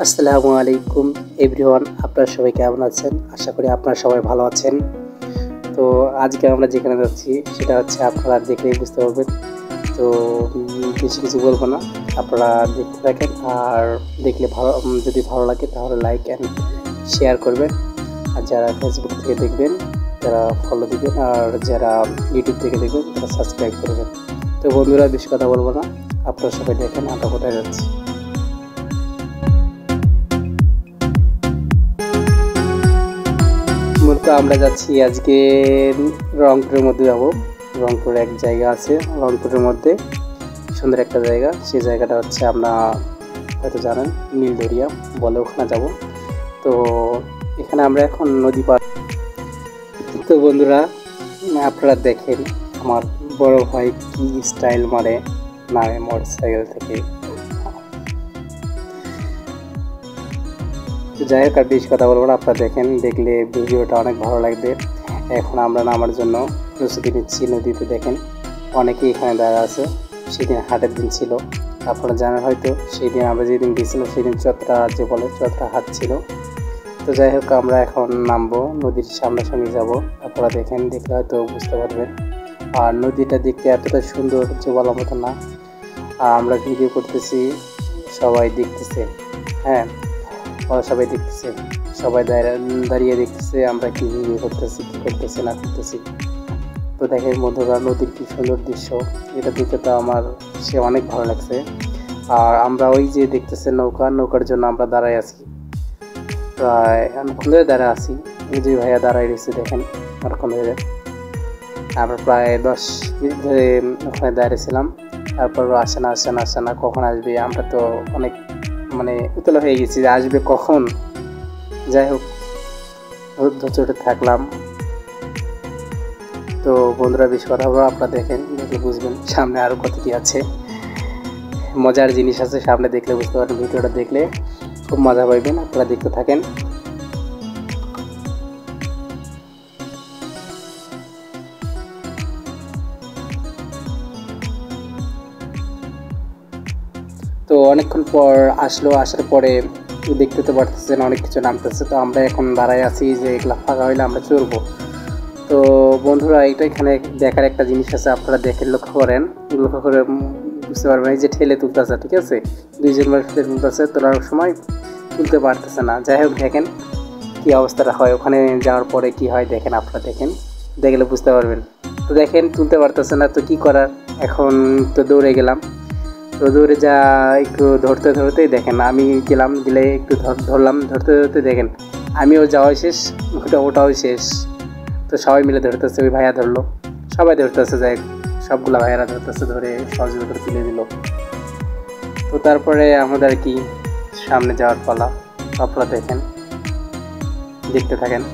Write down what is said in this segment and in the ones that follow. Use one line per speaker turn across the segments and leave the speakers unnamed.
আসসালামু আলাইকুম এভরিওয়ান, আপনারা সবাই কেমন আছেন? আশা করি আপনারা সবাই ভালো আছেন। তো আজকে আমরা যেখানে যাচ্ছি সেটা হচ্ছে আপনারা দেখলেই বুঝতে পারবেন। তো বেশি কিছু বলবো না, আপনারা দেখতে থাকেন। আর দেখলে ভালো, যদি ভালো লাগে তাহলে লাইক অ্যান্ড শেয়ার করবেন। আর যারা ফেসবুক থেকে দেখবেন তারা ফলো দিবেন, আর যারা ইউটিউব থেকে দেখবেন তারা সাবস্ক্রাইব করবেন। তো বন্ধুরা, বেশি কথা বলবো না, আপনারা সবাই দেখেন আমরা কোথায় যাচ্ছি। মূলত আমরা যাচ্ছি আজকে রংপুরের মধ্যে যাব। রংপুরে এক জায়গা আছে, রংপুরের মধ্যে সুন্দর একটা জায়গা। সেই জায়গাটা হচ্ছে আমরা হয়তো জানেন, নীলদরিয়া বলে, ওখানে যাব। তো এখানে আমরা এখন নদী পার। তো বন্ধুরা, আপনারা দেখেন আমার বড় ভাই কি স্টাইল মারে নামে মোটরসাইকেল থেকে। যাই হোক, আর বেশি কথা বলবো না, আপনারা দেখেন, দেখলে ভিডিওটা অনেক ভালো লাগবে। এখন আমরা নামার জন্য প্রস্তুতি নিচ্ছি নদীতে। দেখেন অনেকেই এখানে দাঁড়া আছে। সেদিন হাটের দিন ছিল, আপনারা জানেন হয়তো। সেই দিন আমরা যেদিন গেছিলাম সেদিন চত্রা, যে বলে চত্রা হাট ছিল। তো যাই হোক, আমরা এখন নামবো, নদীর সামনাসামনি যাব। আপনারা দেখেন, দেখলে হয়তো বুঝতে পারবেন। আর নদীটা দেখতে এতটা সুন্দর যে বলার মতো না। আমরা ভিডিও করতেছি, সবাই দেখতেছে। হ্যাঁ, সবাই দেখতেছে, সবাই দাঁড়িয়ে দেখতেছে আমরা কি ভিডিও করতেছি, কী করতেছি না করতেছি। তো দেখেন বন্ধুরা, নদীর কি সুন্দর দৃশ্য, এটা দেখে তো আমার সে অনেক ভালো লাগছে। আর আমরা ওই যে দেখতেছে নৌকার জন্য আমরা দাঁড়ায় আছি, প্রায় অনেকক্ষণ ধরে দাঁড়ায় আছি। এই যে ভাইয়া দাঁড়ায় রয়েছে, দেখেন অনেকক্ষণ ধরে। আমরা প্রায় 10 মিনিট ধরে ওখানে দাঁড়িয়েছিলাম। তারপর আসে না কখন আসবে। আমরা তো অনেক উতলা হয়ে গেছি যে আসবে কখন। যাই হোক, ধৈর্য থাকলাম। তো বন্ধুরা, বেশি কথা বলবো, আপনারা দেখেন, দেখলে বুঝবেন সামনে আরও কত কি আছে, মজার জিনিস আছে সামনে। দেখলে বুঝতে পারবেন, ভিডিওটা দেখলে খুব মজা পাইবেন। আপনারা দেখতে থাকেন। তো অনেকক্ষণ পর আসার পরে দেখতে তো পারতেছেন অনেক কিছু নামতেছে। তো আমরা এখন দাঁড়ায় আছি যে এগুলা ফাঁকা হইলে আমরা চলবো। তো বন্ধুরা, এইটা এখানে দেখার একটা জিনিস আছে, আপনারা দেখেন, লক্ষ্য করে বুঝতে পারবেন। এই যে ঠেলে তুলতেছে, ঠিক আছে, 2 জন মানুষ ঠেলে তুলতেছে, তোলার সময় তুলতে পারতেছে না। যাই হোক, দেখেন কী অবস্থাটা হয় ওখানে যাওয়ার পরে কি হয়, দেখেন, আপনারা দেখেন, দেখলে বুঝতে পারবেন। তো দেখেন তুলতে পারতেছে না, তো কী করার, এখন তো দৌড়ে গেলাম। তো দৌড়ে যা একটু ধরতেই দেখেন আমি গেলাম, গেলে একটু ধরলাম, ধরতে দেখেন আমিও যাওয়া শেষ, ওটাও শেষ। তো সবাই মিলে ধরতেছে, ওই ভাইয়া ধরলো, সবাই ধরতেছে, যাই সবগুলা ভাইয়ারা ধরতেছে, ধরে সহযোগিতা করে তুলে দিল। তো তারপরে আমাদের কি সামনে যাওয়ার পালা। আপনারা দেখেন, দেখতে থাকেন।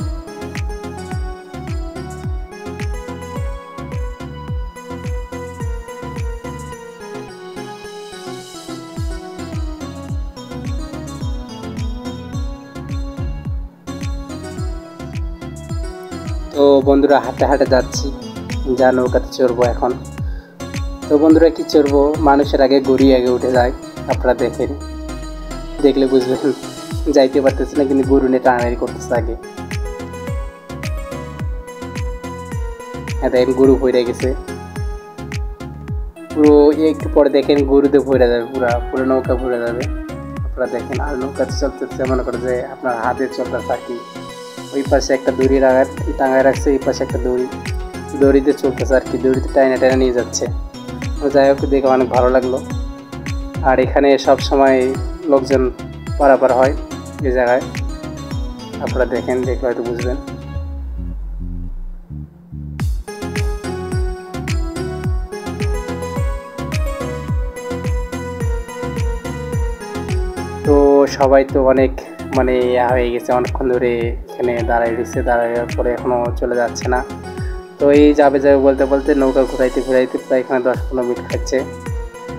তো বন্ধুরা, হাঁটে হাঁটে যাচ্ছি, যা নৌকাতে চড়বো এখন। তো বন্ধুরা, কি চড়বো, মানুষের আগে গড়ি আগে উঠে যায়। আপনারা দেখেন, দেখলে বুঝবেন। যাইতে পারতেছে না, কিন্তু গরু নিয়ে টানাটানি করতেছে আগে। হ্যাঁ, দেখেন গরু ভরে গেছে পুরো। একটু পরে দেখেন গরুতে ভরে যাবে, পুরো নৌকা ভরে যাবে। আপনারা দেখেন, আর নৌকাতে চলতেছে, মনে করে যে আপনার হাতে চলতেছে আর কি। ওই পাশে একটা দড়ি টাঙায় রাখছে, এই পাশে একটা দড়িতে চলতেছে আর কি, দড়িতে টাইনা নিয়ে যাচ্ছে। যাই হোক, দেখে অনেক ভালো লাগলো। আর এখানে সব সময় লোকজন পারাপার হয় এই জায়গায়। আপনারা দেখেন, দেখলে হয়তো বুঝবেন। তো সবাই তো অনেক হয়ে গেছে, অনেকক্ষণ ধরে এখানে দাঁড়ায় দাঁড়ানোর পরে এখনও চলে যাচ্ছে না। তো এই যাবে বলতে বলতে নৌকা ঘুরাইতে প্রায় এখানে 10-15 মিনিট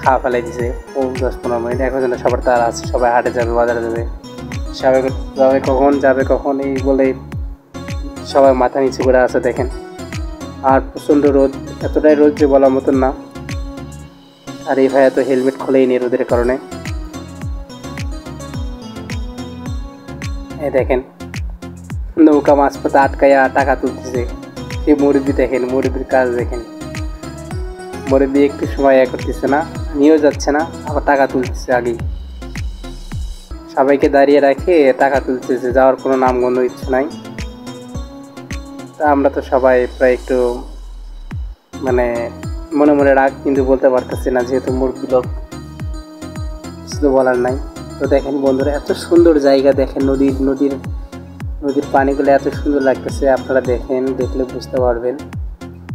খাওয়া ফেলাই দিছে। ও 10-15 মিনিট, এখন যেন সবার তারা আছে, সবাই হাটে যাবে, বাজারে যাবে, সবাই কখন এই বলে সবাই মাথা নিচু করে আছে। দেখেন, আর প্রচণ্ড রোদ, এতটাই রোদ যে বলার মতন না। আর এই ভাইয়া তো হেলমেট খোলেই নি রোদের কারণে। এই দেখেন নৌকা মাঝপথে আটকাইয়া টাকা তুলতেছে। এই মুরব্বি দেখেন, মুরব্বির কাজ দেখেন, মুরব্বি একটু সময় করতেছে না, নিয়েও যাচ্ছে না, আবার টাকা তুলতেছে আগেই। সবাইকে দাঁড়িয়ে রাখে টাকা তুলতেছে, যাওয়ার কোনো নামগন্ধ ইচ্ছে নাই। তা আমরা তো সবাই প্রায় একটু মানে মনে মনে রাগ, কিন্তু বলতে পারতেছি না যেহেতু মুরব্বি লোক, কিছু বলার নাই। তো দেখেন বন্ধুরা, এত সুন্দর জায়গা দেখেন, নদীর পানিগুলো এত সুন্দর লাগতেছে। আপনারা দেখেন, দেখলে বুঝতে পারবেন।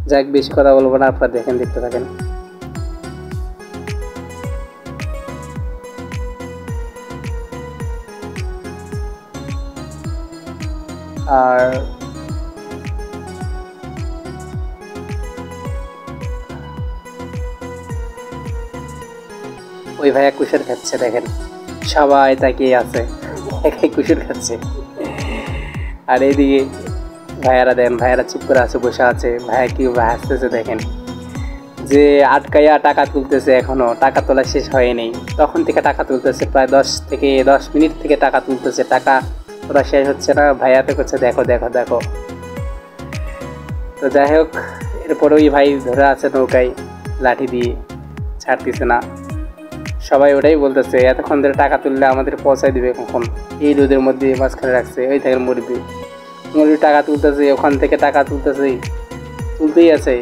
যাক, বেশি কথা বলবো না, আপনারা দেখেন, দেখতে থাকেন। আর ওই ভাইয়া কুশার খাচ্ছে, দেখেন সবাই তাকিয়ে আছে, একাই কুশার খাচ্ছে। আর এইদিকে ভাইয়ারা দেন, ভাইয়ারা চুপ করে আছে, বসে আছে। ভাইয়া কি হাসতেছে দেখেন, যে আটকাইয়া টাকা তুলতেছে, এখনো টাকা তোলা শেষ হয়নি, তখন থেকে টাকা তুলতেছে, প্রায় 10 মিনিট থেকে টাকা তুলতেছে, টাকা তোলা শেষ হচ্ছে না। ভাইয়াতে করছে দেখো দেখো দেখো। তো যাই হোক, এরপরে ওই ভাই ধরে আছে নৌকায় লাঠি দিয়ে, ছাড়তেছে না। সবাই ওটাই বলতেছে, এতক্ষণ ধরে টাকা তুললে আমাদের পৌঁছায় দিবে কখন, এই রোদের মধ্যে মাঝখানে রাখছে। ওই থেকে মুরব্বি টাকা তুলতেছে, ওখান থেকে টাকা তুলতেই আছে।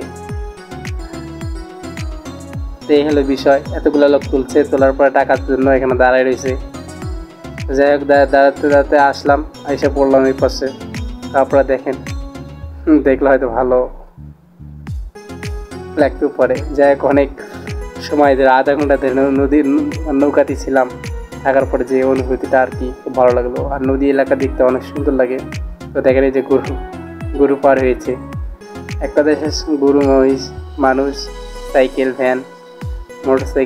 এই হলো বিষয়, এতগুলো লোক তুলছে, তোলার পরে টাকার জন্য এখানে দাঁড়ায় রয়েছে। যাই হোক, দাঁড়াতে আসলাম, এসে পড়লাম এই পাশে। তারপরে দেখেন, দেখলে হয়তো ভালো লাগতেও পারে। যাই হোক, অনেক সময় ধরে, আধা ঘন্টা ধরে নদীর নৌকাতে ছিলাম, থাকার পরে যে অনুভূতিটা আর কি খুব ভালো লাগলো। আর নদী এলাকা দেখতে অনেক সুন্দর লাগে। তো দেখেন এই যে গরু পার হয়েছে, একটা দেশের গরু, মহিষ, মানুষ, সাইকেল, ভ্যান, মোটরসাইকেল।